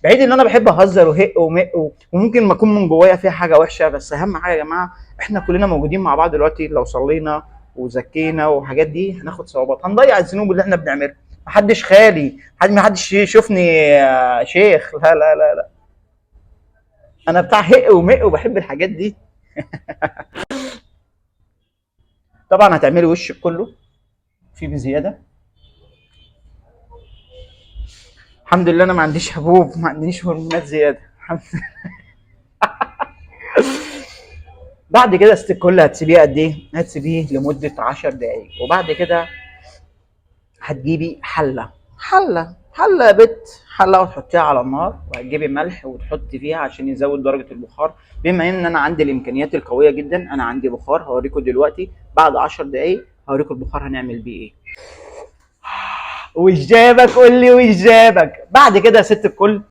بعيد ان انا بحب اهزر وهق ومق وممكن ما اكون من جوايا فيها حاجه وحشه، بس اهم حاجه يا جماعه احنا كلنا موجودين مع بعض دلوقتي، لو صلينا وزكينا والحاجات دي هناخد ثوابات، هنضيع الذنوب اللي احنا بنعملها. محدش خالي، محدش يشوفني شيخ، لا لا لا لا، انا بتاع هق ومق وبحب الحاجات دي. طبعا هتعملي وش كله في بزياده. الحمد لله انا ما عنديش حبوب، ما عنديش هرمونات زياده، الحمد لله. بعد كده ست الكل هتسيبيه قد ايه؟ هتسيبيه لمده 10 دقائق، وبعد كده هتجيبي حله يا بت، حله وتحطيها على النار، وهتجيبي ملح وتحطي فيها عشان يزود درجه البخار. بما ان انا عندي الامكانيات القويه جدا، انا عندي بخار هوريكم دلوقتي بعد 10 دقائق، هوريكم البخار هنعمل بيه ايه. وش جابك؟ قول لي وش جابك بعد كده يا ست الكل.